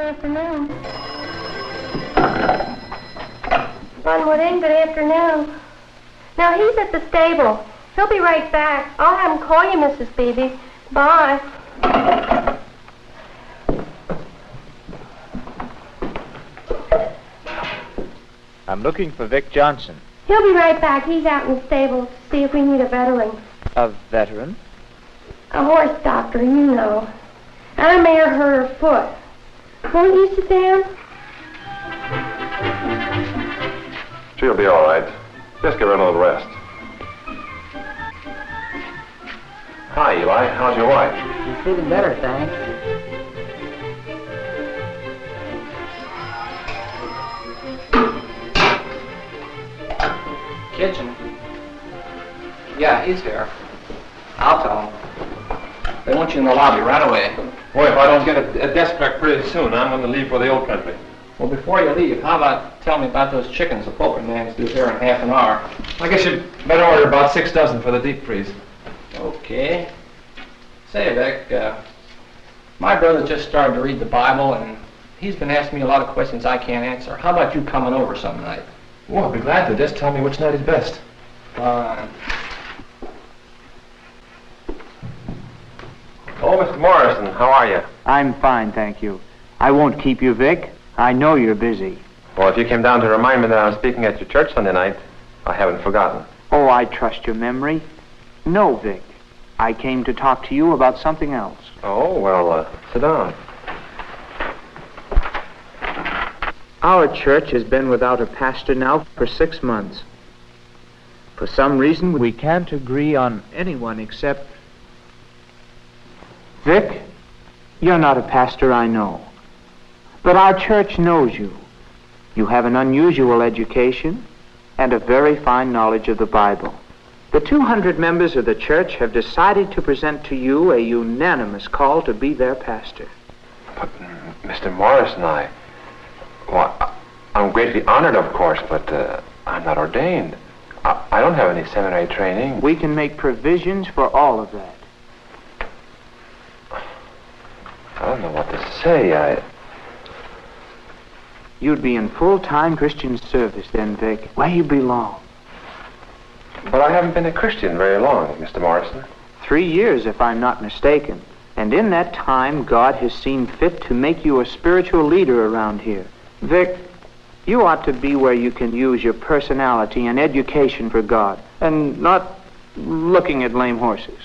afternoon. Buttonwood Inn, good afternoon. Now, he's at the stable. He'll be right back. I'll have him call you, Mrs. Beebe. Bye. I'm looking for Vic Johnson. He'll be right back. He's out in the stable to see if we need a veteran. A veteran? A horse doctor, you know. And a mare hurt her foot. Won't you sit down? She'll be all right. Just give her a little rest. Hi, Eli. How's your wife? She's feeling better, thanks. Kitchen? Yeah, he's here. I'll tell him. They want you in the lobby right away. Boy, if I don't get a desk clerk pretty soon, I'm going to leave for the old country. Well, before you leave, how about tell me about those chickens the poultry man's due here in half an hour? I guess you'd better order about 6 dozen for the deep freeze. Okay. Say, Vic, my brother just started to read the Bible, and he's been asking me a lot of questions I can't answer. How about you coming over some night? Oh, I'll be glad to. Just tell me which night is best. Fine. Oh, Mr. Morrison, how are you? I'm fine, thank you. I won't keep you, Vic. I know you're busy. Well, if you came down to remind me that I was speaking at your church Sunday night, I haven't forgotten. Oh, I trust your memory. No, Vic. I came to talk to you about something else. Oh, well, sit down. Our church has been without a pastor now for 6 months. For some reason, we can't agree on anyone except... Vic, you're not a pastor, I know. But our church knows you. You have an unusual education and a very fine knowledge of the Bible. The 200 members of the church have decided to present to you a unanimous call to be their pastor. But, Mr. Morrison, I'm greatly honored, of course, but I'm not ordained. I don't have any seminary training. We can make provisions for all of that. I don't know what to say. You'd be in full-time Christian service then, Vic, where you belong. But I haven't been a Christian very long, Mr. Morrison. 3 years, if I'm not mistaken. And in that time, God has seen fit to make you a spiritual leader around here. Vic, you ought to be where you can use your personality and education for God, and not looking at lame horses.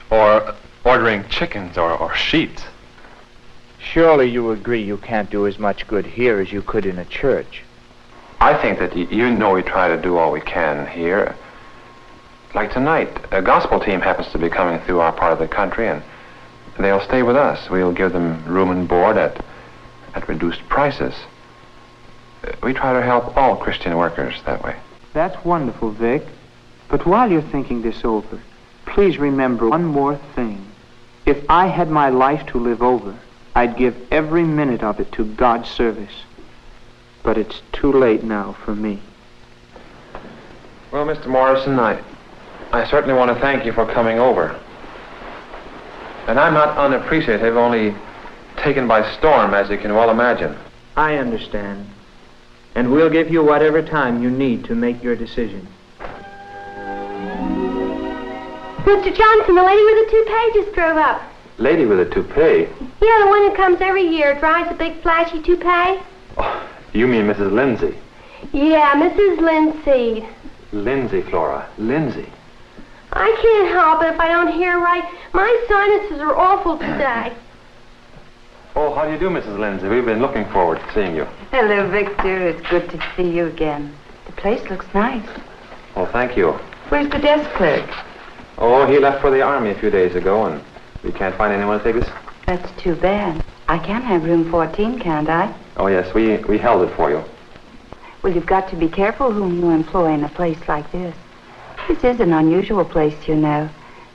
Or ordering chickens or sheets. Surely you agree you can't do as much good here as you could in a church. I think that you know we try to do all we can here. Like tonight, a gospel team happens to be coming through our part of the country, and they'll stay with us. We'll give them room and board at reduced prices. We try to help all Christian workers that way. That's wonderful, Vic. But while you're thinking this over, please remember one more thing. If I had my life to live over, I'd give every minute of it to God's service. But it's too late now for me. Well, Mr. Morrison, I certainly want to thank you for coming over. And I'm not unappreciative, only taken by storm, as you can well imagine. I understand. And we'll give you whatever time you need to make your decision. Mr. Johnson, the lady with the toupee just drove up. Lady with a toupee? Yeah, the one who comes every year, drives a big flashy toupee. Oh, you mean Mrs. Lindsay? Yeah, Mrs. Lindsay. Lindsay, Flora. Lindsay. I can't help it if I don't hear right. My sinuses are awful today. Oh, how do you do, Mrs. Lindsay? We've been looking forward to seeing you. Hello, Victor. It's good to see you again. The place looks nice. Oh, thank you. Where's the desk clerk? Oh, he left for the Army a few days ago, and we can't find anyone to take this. That's too bad. I can have room 14, can't I? Oh, yes, we held it for you. Well, you've got to be careful whom you employ in a place like this. This is an unusual place, you know.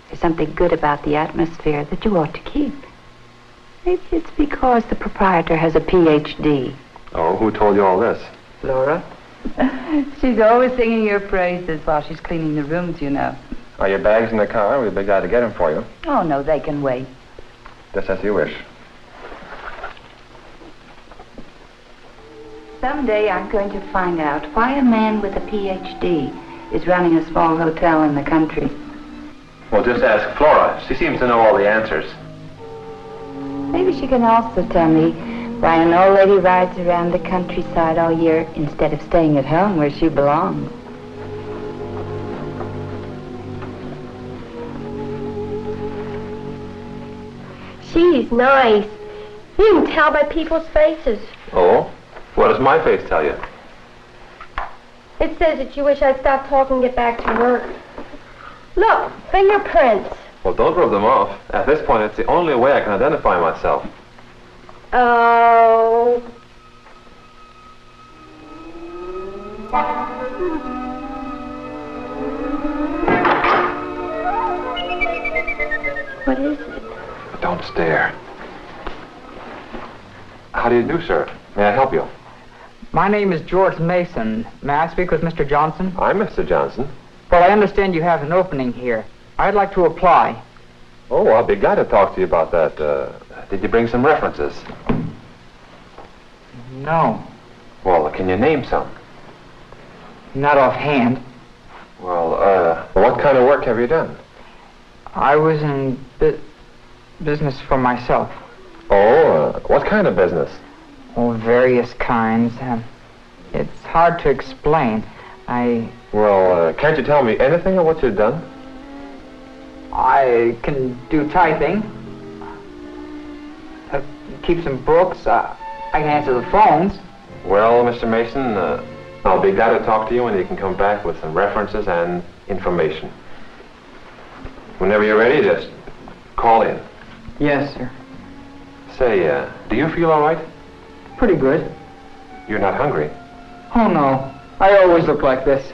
There's something good about the atmosphere that you ought to keep. Maybe it's because the proprietor has a Ph.D. Oh, who told you all this? Laura? She's always singing your praises while she's cleaning the rooms, you know. Are your bags in the car? We'll be glad to get them for you. Oh, no, they can wait. Just as you wish. someday I'm going to find out why a man with a PhD is running a small hotel in the country. Well, just ask Flora. She seems to know all the answers. Maybe she can also tell me why an old lady rides around the countryside all year instead of staying at home where she belongs. She's nice. You can tell by people's faces. Oh? What does my face tell you? It says that you wish I'd stop talking and get back to work. Look, fingerprints. Well, don't rub them off. At this point, it's the only way I can identify myself. Oh. What is it? Don't stare. How do you do, sir? May I help you? My name is George Mason. May I speak with Mr. Johnson? I'm Mr. Johnson. Well, I understand you have an opening here. I'd like to apply. Oh, I'll be glad to talk to you about that. Did you bring some references? No, Well, can you name some? not offhand. Well, what kind of work have you done? I was in business for myself. Oh, what kind of business? Oh, various kinds. It's hard to explain. Well, can't you tell me anything of what you've done? I can do typing. Keep some books. I can answer the phones. Well, Mr. Mason, I'll be glad to talk to you when you can come back with some references and information. Whenever you're ready, just call in. Yes, sir. Say, do you feel all right? Pretty good. You're not hungry? Oh, no. I always look like this.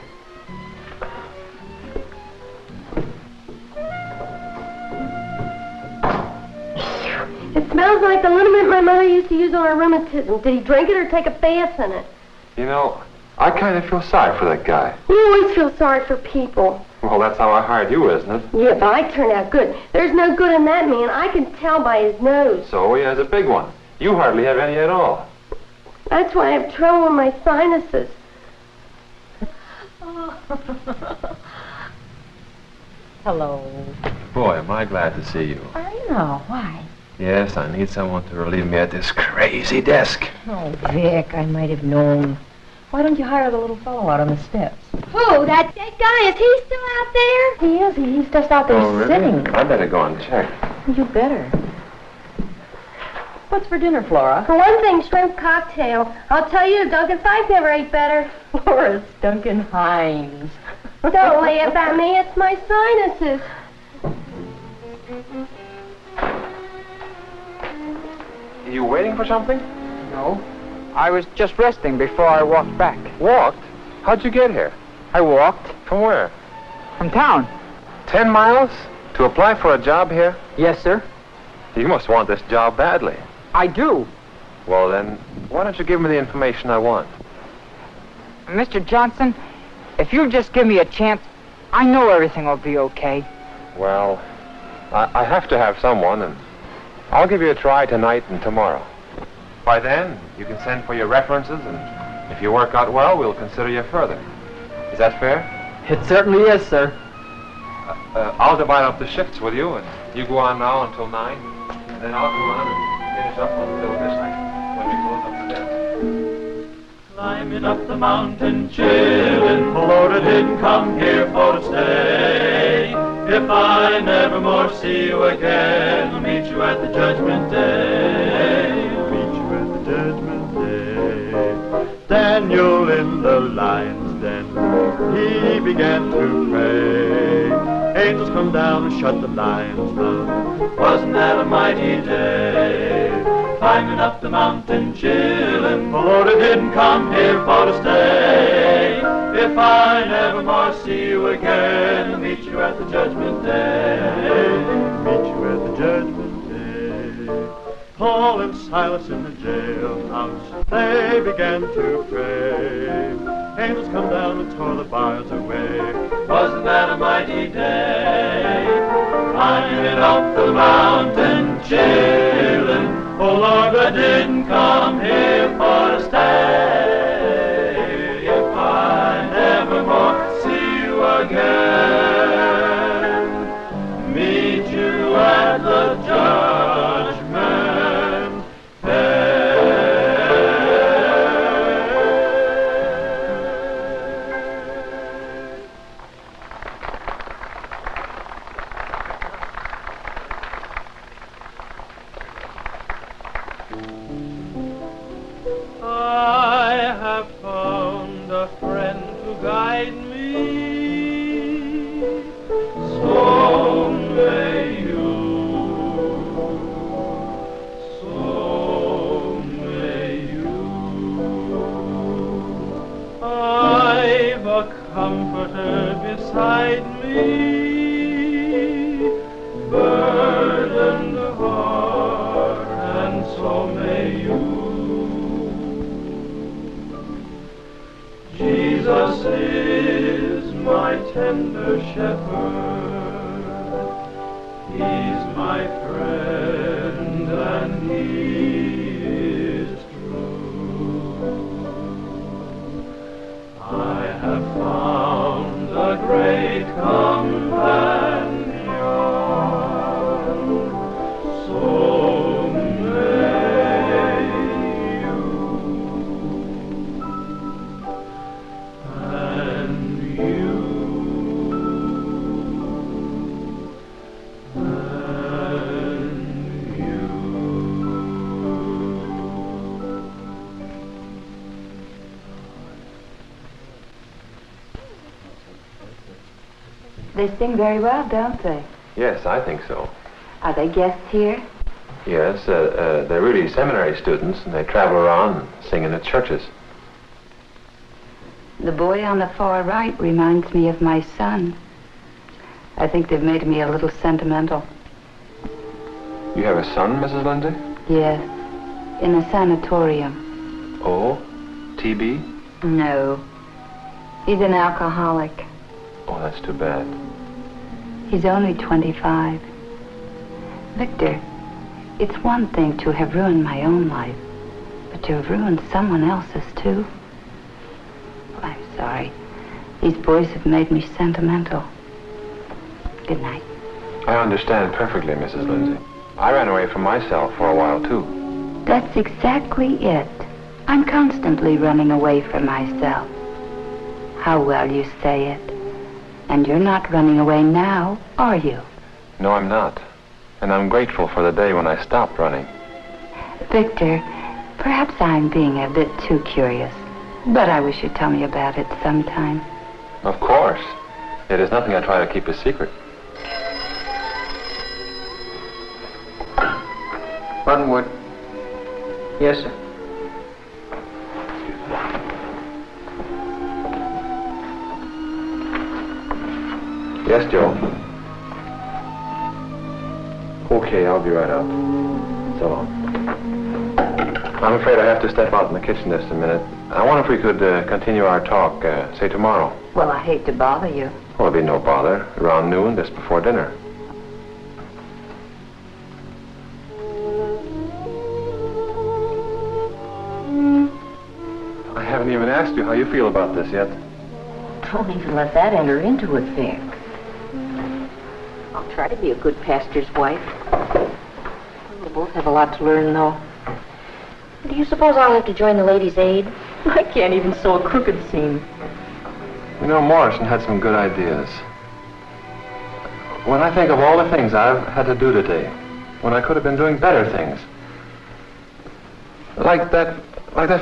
It smells like the liniment my mother used to use on her rheumatism. Did he drink it or take a bath in it? You know, I kind of feel sorry for that guy. You always feel sorry for people. Well, that's how I hired you, isn't it? Yeah, but I turned out good. There's no good in that man. I can tell by his nose. So he has a big one. You hardly have any at all. That's why I have trouble with my sinuses. Hello. Boy, am I glad to see you. I know. Why? Yes, I need someone to relieve me at this crazy desk. Oh, Vic, I might have known. Why don't you hire the little fellow out on the steps? Who? That dead guy? Is he still out there? He is. He's just out there sitting. I better go and check. You better. What's for dinner, Flora? For one thing, shrimp cocktail. I'll tell you, Duncan Fife never ate better. Flora's Duncan Hines. Don't laugh at me. It's my sinuses. You waiting for something? No. I was just resting before I walked back. Walked? How'd you get here? I walked From where? from town. 10 miles? To apply for a job here? Yes, sir. You must want this job badly. I do. Well, then, why don't you give me the information I want? Mr. Johnson, if you'll just give me a chance, I know everything will be okay. Well, I have to have someone, and I'll give you a try tonight and tomorrow. By then, you can send for your references, and if you work out well, we'll consider you further. Is that fair? It certainly is, sir. I'll divide up the shifts with you, and you go on now until 9, and then I'll go on and finish up until midnight when we close up the desk. Climbing up the mountain, chillin', Florida didn't come here for to stay. If I never more see you again, I'll meet you at the judgment day. I'll meet you at the judgment day. Daniel in the lion's den, he began to pray. Angels come down and shut the lion's mouth. Wasn't that a mighty day? Climbing up the mountain, chillin', Florida didn't come here for to stay. If I never more see you again, I'll meet you at the judgment day. Meet you at the judgment day. Paul and Silas in the jailhouse, they began to pray. Angels come down and tore the bars away. Wasn't that a mighty day? Climbing up the mountain, chillin', oh Lord, I didn't come here for to stay. have found a friend to guide me. So may you. So may you. I've a comforter beside me, burdened heart, and so may you. Jesus is my tender shepherd, he's my friend, and he is true. I have found a great companion, so may you. And you. And you. They sing very well, don't they? Yes, I think so. Are they guests here? Yes, they're really seminary students, and they travel around singing at churches. The boy on the far right reminds me of my son. I think they've made me a little sentimental. You have a son, Mrs. Lindsay? Yes, in a sanatorium. Oh, TB? No, he's an alcoholic. Oh, that's too bad. He's only 25. Victor, it's one thing to have ruined my own life, but to have ruined someone else's too. I'm sorry. These boys have made me sentimental. Good night. I understand perfectly, Mrs. Lindsay. I ran away from myself for a while, too. That's exactly it. I'm constantly running away from myself. How well you say it. And you're not running away now, are you? No, I'm not. And I'm grateful for the day when I stopped running. Victor, perhaps I'm being a bit too curious, but I wish you'd tell me about it sometime. Of course. It is nothing I try to keep a secret. Buttonwood. Yes, sir. Yes, Joe. Okay, I'll be right out. So long. I'm afraid I have to step out in the kitchen just a minute. I wonder if we could continue our talk, say tomorrow. Well, I hate to bother you. Well, there'll be no bother. Around noon, just before dinner. I haven't even asked you how you feel about this yet. Don't even let that enter into it, Vic. I'll try to be a good pastor's wife. We'll both have a lot to learn, though. Do you suppose I'll have to join the Ladies' Aid? I can't even sew a crooked seam. You know, Morrison had some good ideas. When I think of all the things I've had to do today, when I could have been doing better things. Like that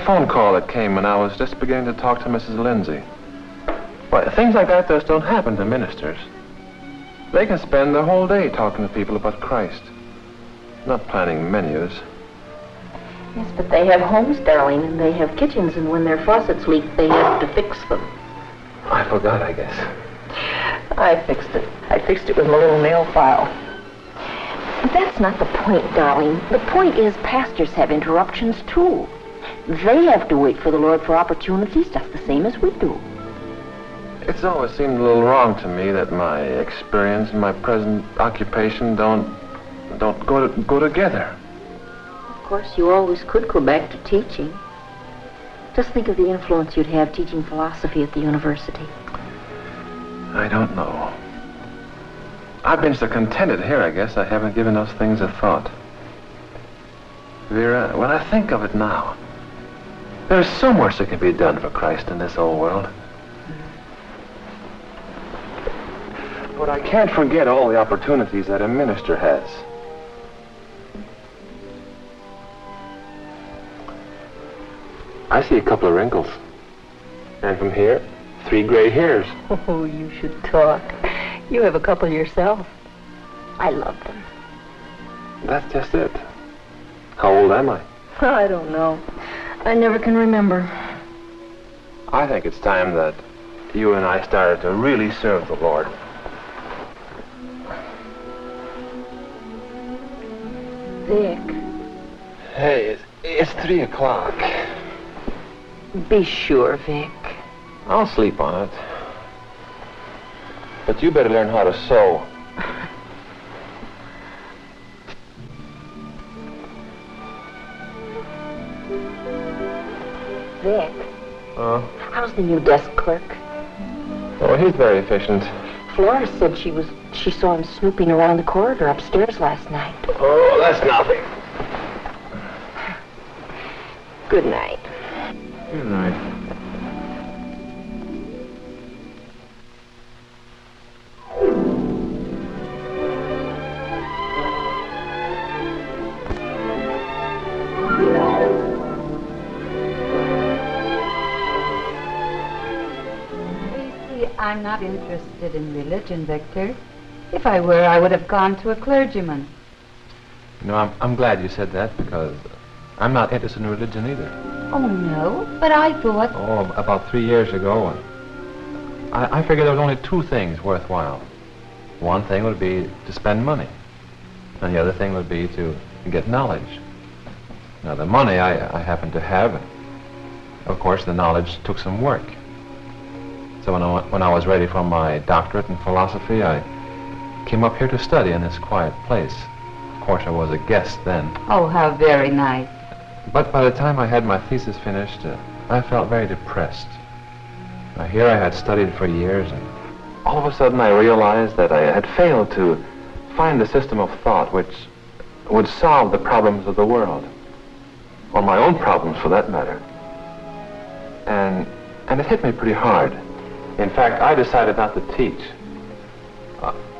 phone call that came when I was just beginning to talk to Mrs. Lindsay. Why, things like that just don't happen to ministers. They can spend their whole day talking to people about Christ, not planning menus. Yes, but they have homes, darling, and they have kitchens, and when their faucets leak, they have to fix them. I forgot, I guess. I fixed it. I fixed it with my little nail file. But that's not the point, darling. The point is pastors have interruptions, too. They have to wait for the Lord for opportunities just the same as we do. It's always seemed a little wrong to me that my experience and my present occupation don't go together. Of course, you always could go back to teaching. Just think of the influence you'd have teaching philosophy at the university. I don't know. I've been so contented here, I guess I haven't given those things a thought. Vera, when I think of it now, there's so much that can be done for Christ in this old world. But I can't forget all the opportunities that a minister has. I see a couple of wrinkles. And from here, 3 gray hairs. Oh, you should talk. You have a couple yourself. I love them. That's just it. How old am I? I don't know. I never can remember. I think it's time that you and I started to really serve the Lord. Vic. Hey, it's 3 o'clock. Be sure, Vic. I'll sleep on it. But you better learn how to sew. Vic. How's the new desk clerk? Oh, he's very efficient. Flora said she saw him snooping around the corridor upstairs last night. Oh, that's nothing. Good night. Good night. I'm not interested in religion, Victor. If I were, I would have gone to a clergyman. You know, I'm glad you said that because I'm not interested in religion either. Oh, no, but I thought... Oh, about 3 years ago, I figured there was only 2 things worthwhile. One thing would be to spend money, and the other thing would be to get knowledge. Now, the money I happen to have, of course, the knowledge took some work. So when I was ready for my doctorate in philosophy, I came up here to study in this quiet place. Of course, I was a guest then. Oh, how very nice. But by the time I had my thesis finished, I felt very depressed. Now, here I had studied for years, and all of a sudden I realized that I had failed to find a system of thought which would solve the problems of the world, or my own problems for that matter. And it hit me pretty hard. In fact, I decided not to teach.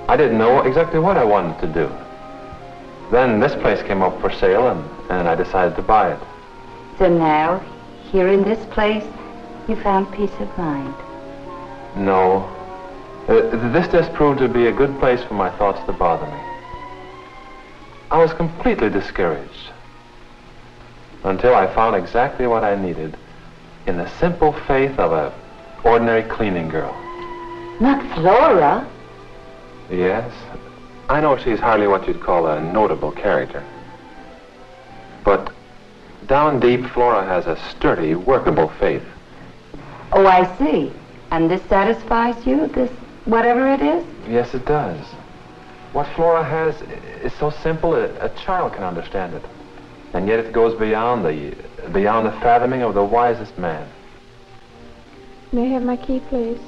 I didn't know exactly what I wanted to do. Then this place came up for sale, and I decided to buy it. So now, here in this place, you found peace of mind. No. This just proved to be a good place for my thoughts to bother me. I was completely discouraged until I found exactly what I needed in the simple faith of a ordinary cleaning girl. Not Flora. Yes, I know she's hardly what you'd call a notable character. But down deep, Flora has a sturdy, workable faith. Oh, I see. And this satisfies you, this whatever it is? Yes, it does. What Flora has is so simple a child can understand it. And yet it goes beyond the fathoming of the wisest man. May I have my key, please?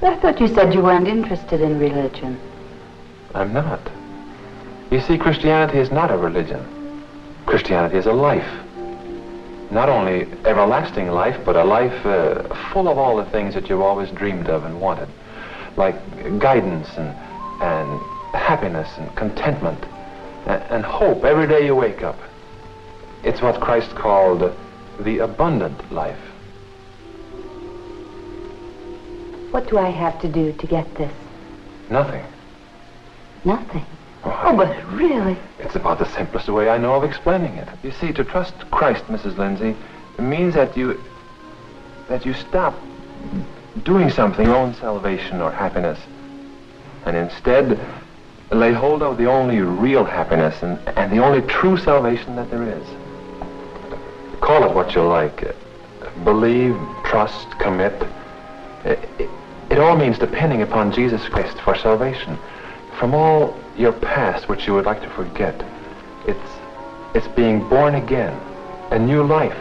I thought you said you weren't interested in religion. I'm not. You see, Christianity is not a religion. Christianity is a life. Not only everlasting life, but a life full of all the things that you've always dreamed of and wanted. Like guidance and happiness and contentment and hope every day you wake up. It's what Christ called the abundant life. What do I have to do to get this? Nothing. Nothing? Oh, but really... It's about the simplest way I know of explaining it. You see, to trust Christ, Mrs. Lindsay, means that you stop doing something, your own salvation or happiness, and instead lay hold of the only real happiness and the only true salvation that there is. Call it what you like. Believe, trust, commit. It all means depending upon Jesus Christ for salvation. From all your past, which you would like to forget, it's being born again, a new life.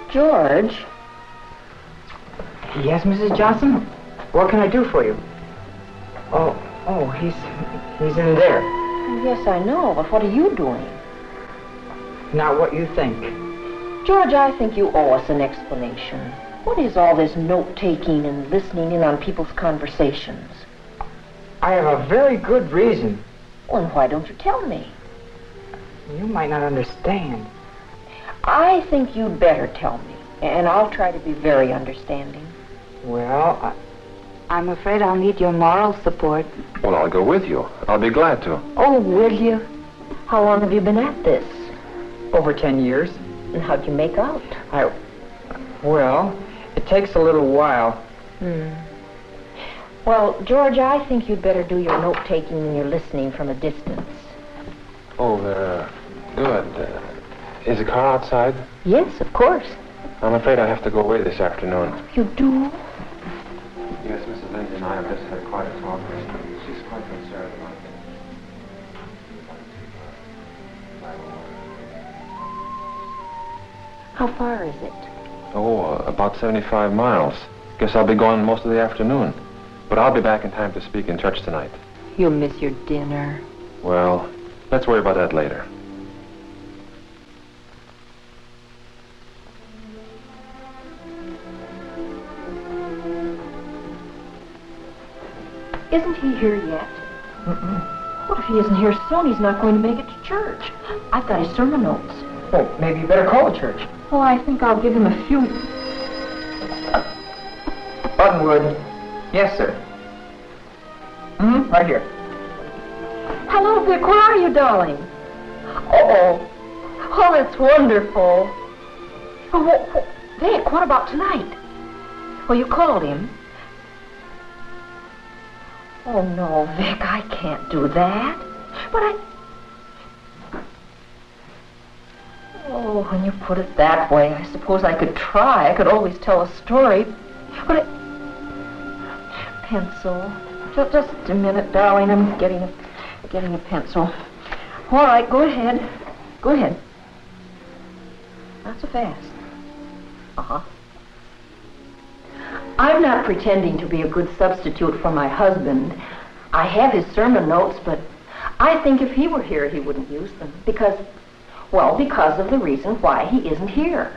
George? Yes, Mrs. Johnson? What can I do for you? Oh, he's in there. Yes, I know, but what are you doing? Now, what you think? George, I think you owe us an explanation. What is all this note-taking and listening in on people's conversations? I have a very good reason. Well, then why don't you tell me? You might not understand. I think you'd better tell me, and I'll try to be very understanding. Well, I'm afraid I'll need your moral support. Well, I'll go with you. I'll be glad to. Oh, will you? How long have you been at this? over 10 years. And how'd you make out? Well, it takes a little while. Well, George, I think you'd better do your note-taking and your listening from a distance. Oh, good. Is the car outside? Yes, of course. I'm afraid I have to go away this afternoon. You do? Yes, Mrs. Lindsay and I have just had quite a talk. She's quite concerned about things. How far is it? Oh, about 75 miles. Guess I'll be gone most of the afternoon. But I'll be back in time to speak in church tonight. You'll miss your dinner. Well, let's worry about that later. Isn't he here yet? What if he isn't here soon? He's not going to make it to church. I've got his sermon notes. Oh, maybe you better call the church. Oh, I think I'll give him a few... Buttonwood. Yes, sir. Right here. Hello, Vic. Where are you, darling? Oh, it's wonderful. Oh, Vic, what about tonight? Well, you called him. Oh, no, Vic, I can't do that. But Oh, when you put it that way, I suppose I could try. I could always tell a story. But Pencil. Just a minute, darling. I'm getting a pencil. All right, go ahead. Go ahead. Not so fast. I'm not pretending to be a good substitute for my husband. I have his sermon notes, but I think if he were here, he wouldn't use them. Because of the reason why he isn't here.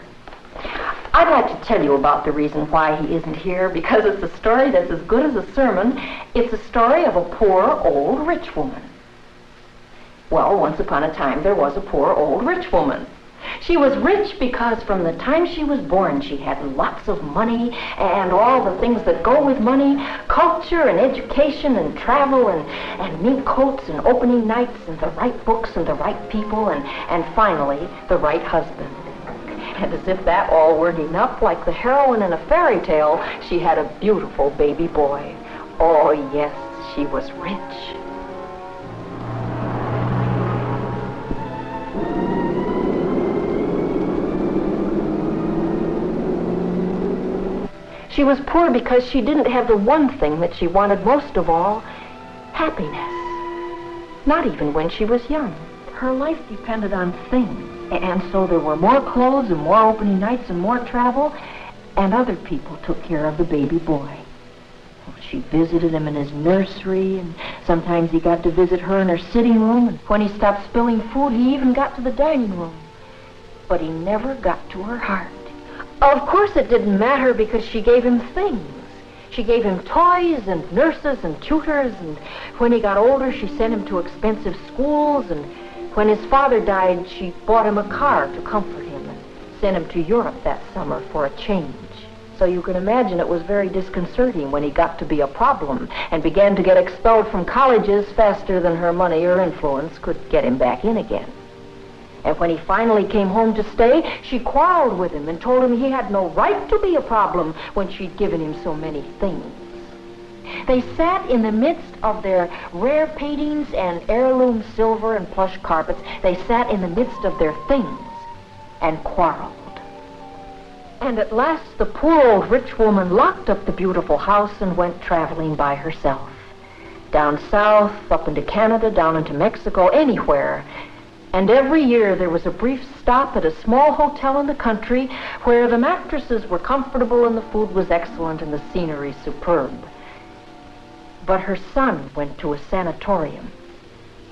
I'd like to tell you about the reason why he isn't here, because it's a story that's as good as a sermon. It's a story of a poor, old, rich woman. Well, once upon a time, there was a poor, old, rich woman. She was rich because from the time she was born, she had lots of money and all the things that go with money, culture and education and travel and mink coats and opening nights and the right books and the right people and finally, the right husband. And as if that all weren't enough, like the heroine in a fairy tale, she had a beautiful baby boy. Oh, yes, she was rich. She was poor because she didn't have the one thing that she wanted most of all, happiness. Not even when she was young. Her life depended on things. And so there were more clothes and more opening nights and more travel, and other people took care of the baby boy. She visited him in his nursery, and sometimes he got to visit her in her sitting room, and when he stopped spilling food, he even got to the dining room. But he never got to her heart. Of course it didn't matter because she gave him things. She gave him toys and nurses and tutors, and when he got older, she sent him to expensive schools, and when his father died, she bought him a car to comfort him and sent him to Europe that summer for a change. So you can imagine it was very disconcerting when he got to be a problem and began to get expelled from colleges faster than her money or influence could get him back in again. And when he finally came home to stay, she quarreled with him and told him he had no right to be a problem when she'd given him so many things. They sat in the midst of their rare paintings and heirloom silver and plush carpets. They sat in the midst of their things and quarreled. And at last the poor old rich woman locked up the beautiful house and went traveling by herself. Down south, up into Canada, down into Mexico, anywhere. And every year there was a brief stop at a small hotel in the country where the mattresses were comfortable and the food was excellent and the scenery superb. But her son went to a sanatorium.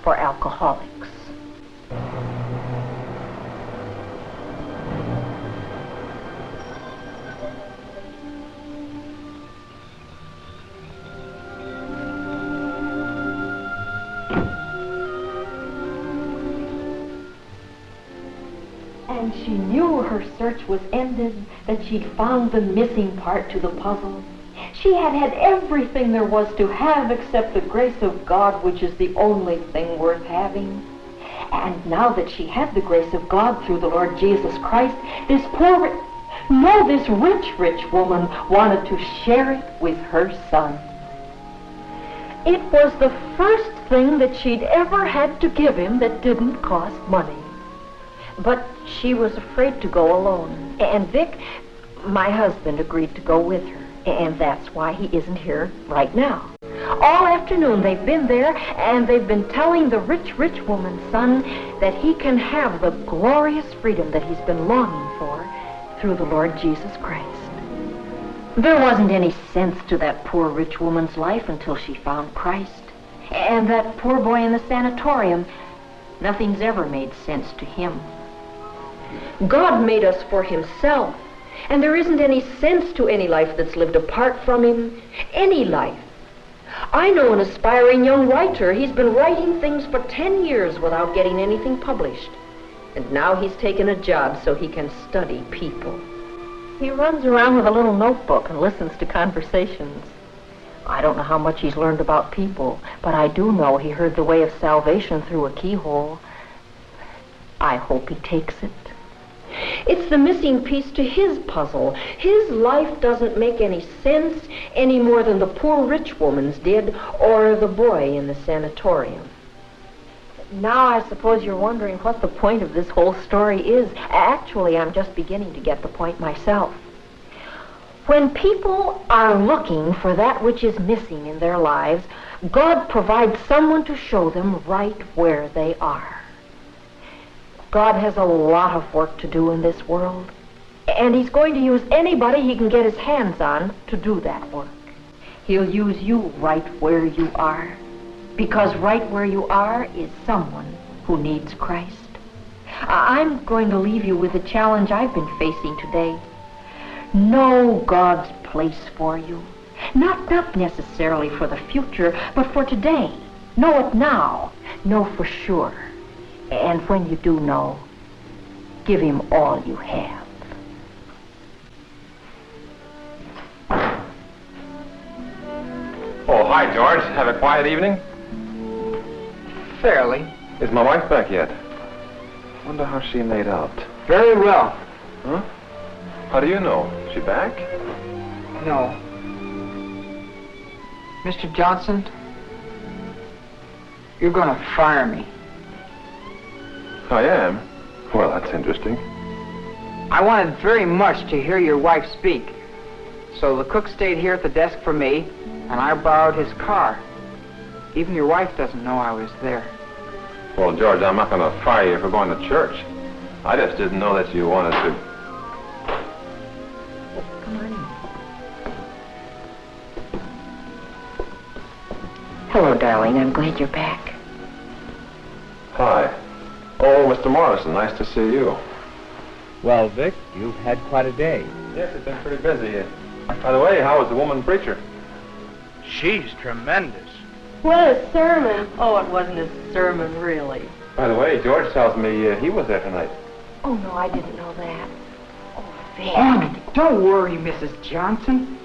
for alcoholics. And she knew her search was ended, that she'd found the missing part to the puzzle. She had had everything there was to have except the grace of God, which is the only thing worth having. And now that she had the grace of God through the Lord Jesus Christ, this rich woman wanted to share it with her son. It was the first thing that she'd ever had to give him that didn't cost money. But she was afraid to go alone. And Vic, my husband, agreed to go with her. And that's why he isn't here right now. All afternoon they've been there, and they've been telling the rich woman's son that he can have the glorious freedom that he's been longing for through the Lord Jesus Christ. There wasn't any sense to that poor rich woman's life until she found Christ. And that poor boy in the sanatorium, nothing's ever made sense to him. God made us for himself, and there isn't any sense to any life that's lived apart from him. Any life. I know an aspiring young writer. He's been writing things for 10 years without getting anything published. And now he's taken a job so he can study people. He runs around with a little notebook and listens to conversations. I don't know how much he's learned about people, but I do know he heard the way of salvation through a keyhole. I hope he takes it. It's the missing piece to his puzzle. His life doesn't make any sense any more than the poor rich woman's did, or the boy in the sanatorium. Now I suppose you're wondering what the point of this whole story is. Actually, I'm just beginning to get the point myself. When people are looking for that which is missing in their lives, God provides someone to show them right where they are. God has a lot of work to do in this world, and he's going to use anybody he can get his hands on to do that work. He'll use you right where you are, because right where you are is someone who needs Christ. I'm going to leave you with a challenge I've been facing today. Know God's place for you. Not necessarily for the future, but for today. Know it now. Know for sure. And when you do know, give him all you have. Oh, hi, George. Have a quiet evening? Fairly. Is my wife back yet? Wonder how she made out. Very well. Huh? How do you know? Is she back? No. Mr. Johnson, you're going to fire me. I am? Well, that's interesting. I wanted very much to hear your wife speak. So the cook stayed here at the desk for me, and I borrowed his car. Even your wife doesn't know I was there. Well, George, I'm not going to fire you for going to church. I just didn't know that you wanted to. Come on in. Hello, darling. I'm glad you're back. Hi. Oh, Mr. Morrison, nice to see you. Well, Vic, you've had quite a day. Yes, it's been pretty busy. By the way, how was the woman preacher? She's tremendous. What a sermon. Oh, it wasn't a sermon, really. By the way, George tells me he was there tonight. Oh, no, I didn't know that. Oh, Vic. Oh, don't worry, Mrs. Johnson.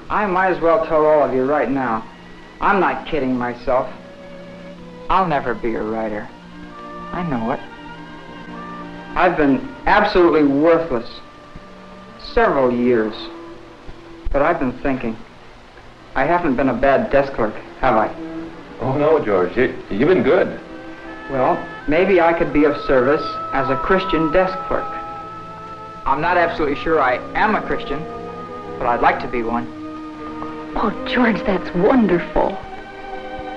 I might as well tell all of you right now. I'm not kidding myself. I'll never be a writer. I know it. I've been absolutely worthless several years. But I've been thinking. I haven't been a bad desk clerk, have I? Oh, no, George. You've been good. Well, maybe I could be of service as a Christian desk clerk. I'm not absolutely sure I am a Christian, but I'd like to be one. Oh, George, that's wonderful.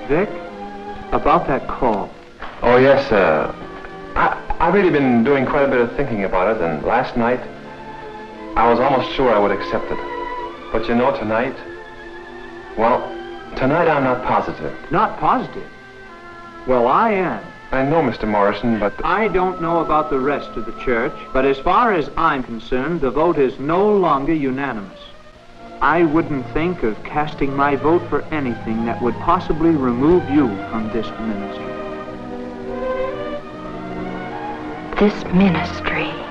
Vic, about that call. Oh, yes, I've really been doing quite a bit of thinking about it, and last night, I was almost sure I would accept it. But you know, tonight I'm not positive. Not positive? Well, I am. I know, Mr. Morrison, but... I don't know about the rest of the church, but as far as I'm concerned, the vote is no longer unanimous. I wouldn't think of casting my vote for anything that would possibly remove you from this ministry. This ministry